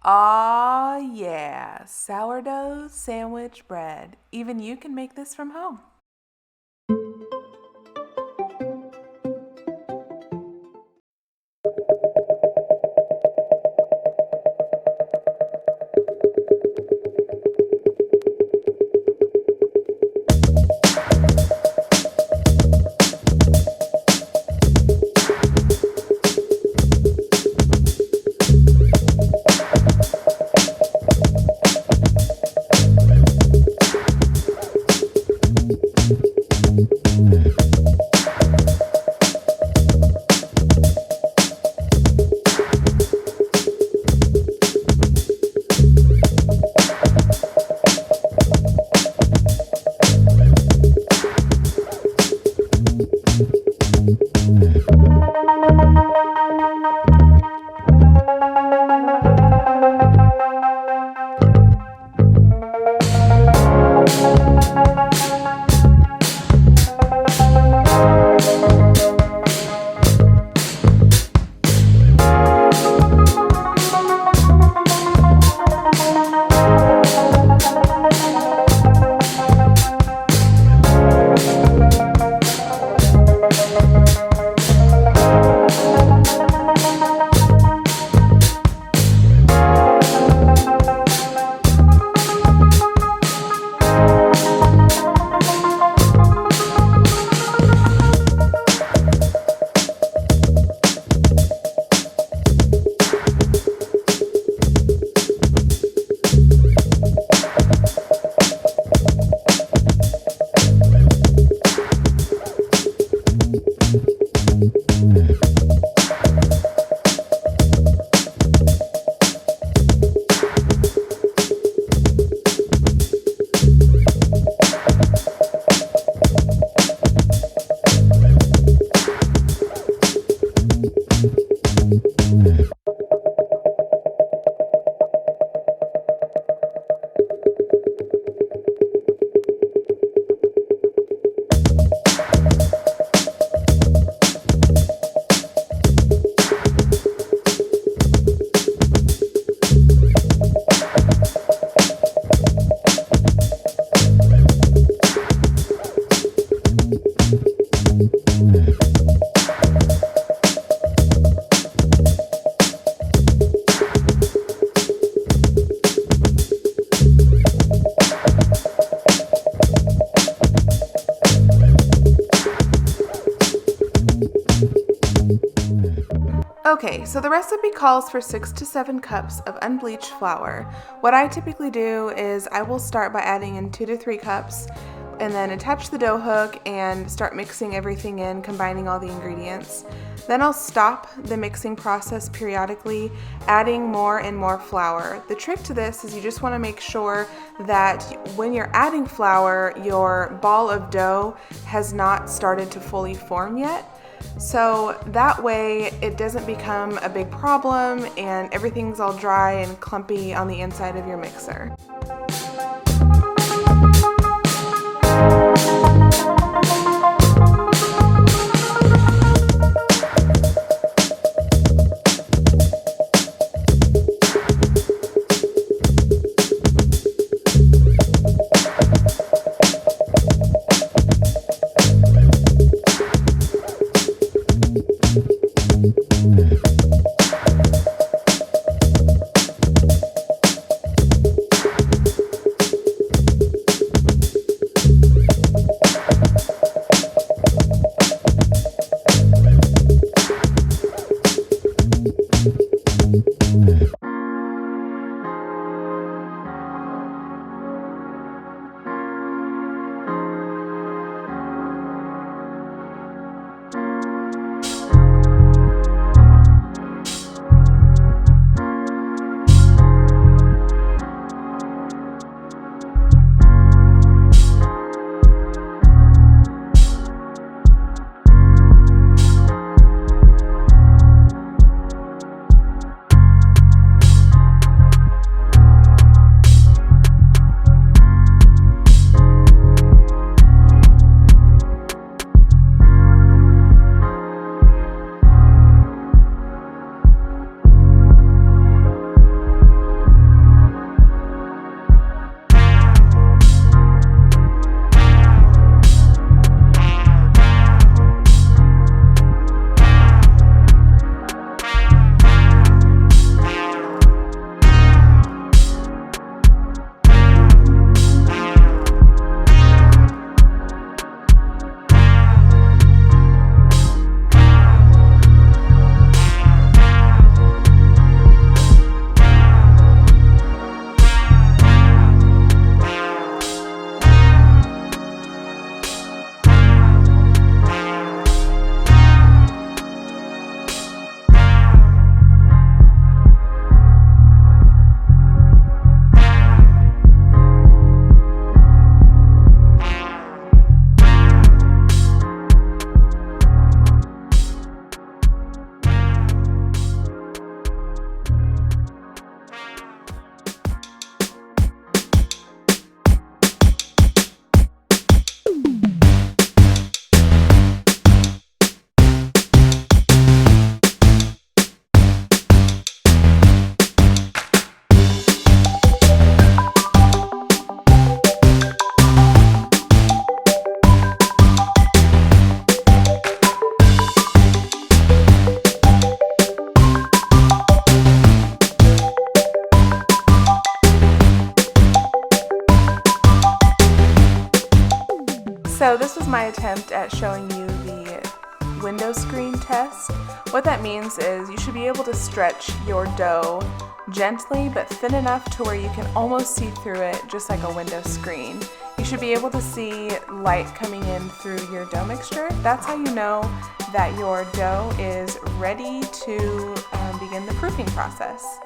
Aw, yeah, sourdough sandwich bread. Even you can make this from home. Okay, so the recipe calls for 6 to 7 cups of unbleached flour. What I typically do is I will start by adding in 2 to 3 cups and then attach the dough hook and start mixing everything in, combining all the ingredients. Then I'll stop the mixing process periodically, adding more and more flour. The trick to this is you just want to make sure that when you're adding flour, your ball of dough has not started to fully form yet. So that way it doesn't become a big problem and everything's all dry and clumpy on the inside of your mixer. my attempt at showing you the window screen test. What that means is you should be able to stretch your dough gently but thin enough to where you can almost see through it, just like a window screen. You should be able to see light coming in through your dough mixture. That's how you know that your dough is ready to begin the proofing process.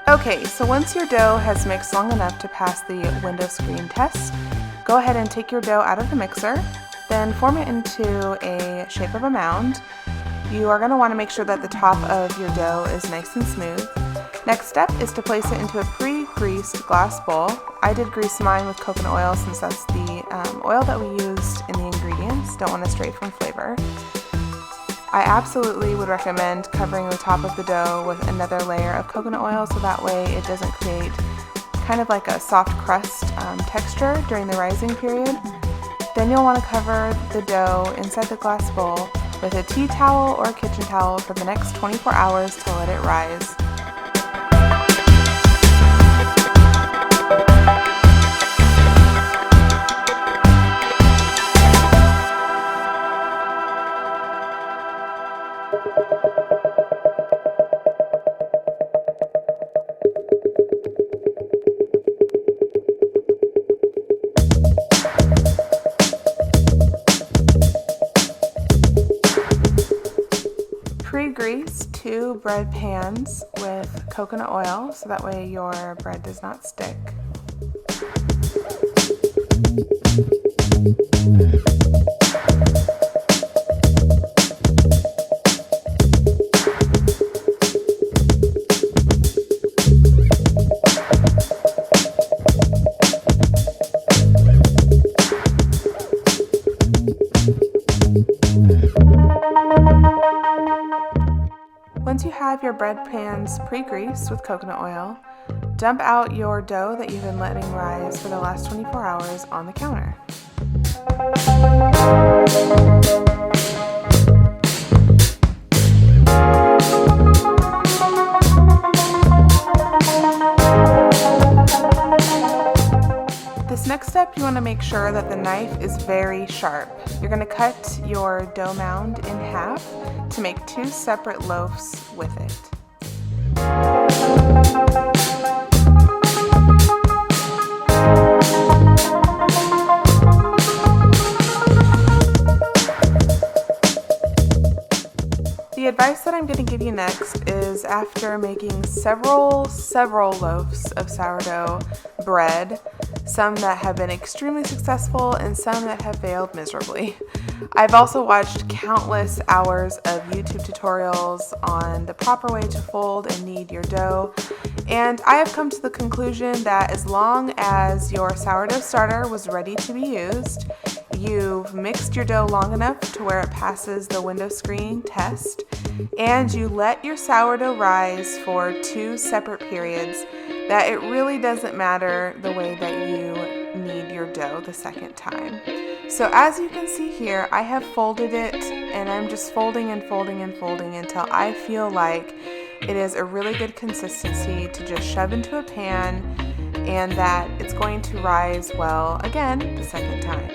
Okay, so once your dough has mixed long enough to pass the window screen test, go ahead and take your dough out of the mixer, then form it into a shape of a mound. You are going to want to make sure that the top of your dough is nice and smooth. Next step is to place it into a pre-greased glass bowl. I did grease mine with coconut oil since that's the oil that we used in the ingredients. Don't want to stray from flavor. I absolutely would recommend covering the top of the dough with another layer of coconut oil so that way it doesn't create kind of like a soft crust texture during the rising period. Then you'll want to cover the dough inside the glass bowl with a tea towel or a kitchen towel for the next 24 hours to let it rise. Pre-grease 2 bread pans with coconut oil so that way your bread does not stick. Once you have your bread pans pre-greased with coconut oil, dump out your dough that you've been letting rise for the last 24 hours on the counter. This next step, you want to make sure that the knife is very sharp. You're going to cut your dough mound in half to make 2 separate loaves with it. The advice that I'm going to give you next is after making several loaves of sourdough bread, some that have been extremely successful and some that have failed miserably. I've also watched countless hours of YouTube tutorials on the proper way to fold and knead your dough, and I have come to the conclusion that as long as your sourdough starter was ready to be used, you've mixed your dough long enough to where it passes the window screen test, and you let your sourdough rise for 2 separate periods, that it really doesn't matter the way that you knead your dough the second time. So as you can see here, I have folded it and I'm just folding and folding and folding until I feel like it is a really good consistency to just shove into a pan and that it's going to rise well again the second time.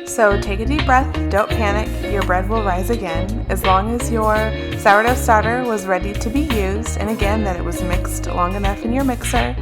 So take a deep breath, don't panic, your bread will rise again. As long as your sourdough starter was ready to be used, and again that it was mixed long enough in your mixer,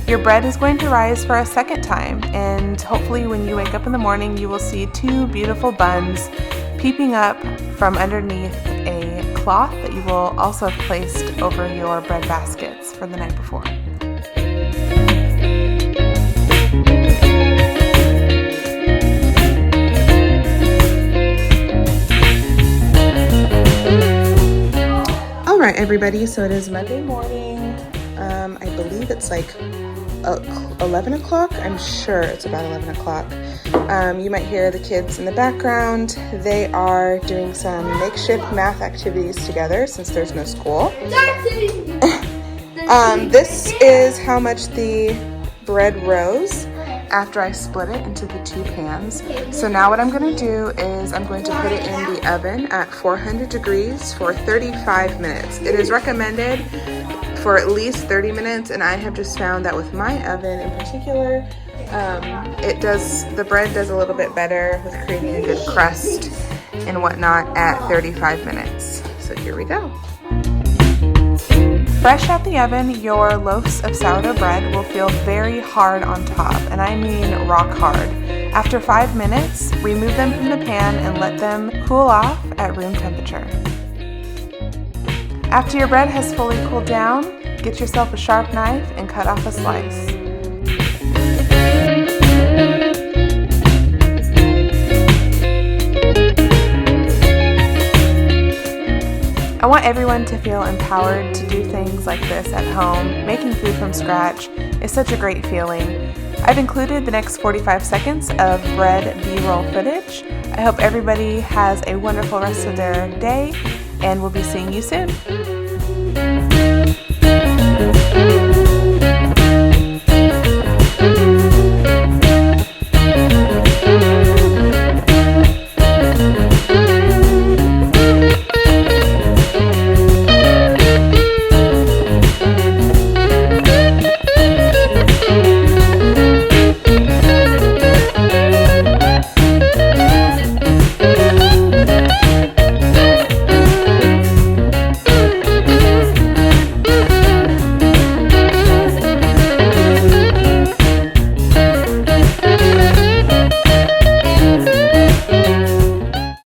your bread is going to rise for a second time, and hopefully when you wake up in the morning you will see 2 beautiful buns peeping up from underneath a cloth that you will also have placed over your bread baskets for the night before. everybody. So it is Monday morning. I believe it's like 11 o'clock. I'm sure it's about 11 o'clock. You might hear the kids in the background. They are doing some makeshift math activities together since there's no school. This is how much the bread rose after I split it into the two pans. So now what I'm going to do is I'm going to put it in the oven at 400 degrees for 35 minutes. It is recommended for at least 30 minutes, and I have just found that with my oven in particular, the bread does a little bit better with creating a good crust and whatnot at 35 minutes. So here we go. Fresh out the oven, your loaves of sourdough bread will feel very hard on top, and I mean rock hard. After 5 minutes, remove them from the pan and let them cool off at room temperature. After your bread has fully cooled down, get yourself a sharp knife and cut off a slice. I want everyone to feel empowered to do things like this at home. Making food from scratch is such a great feeling. I've included the next 45 seconds of bread B-roll footage. I hope everybody has a wonderful rest of their day, and we'll be seeing you soon.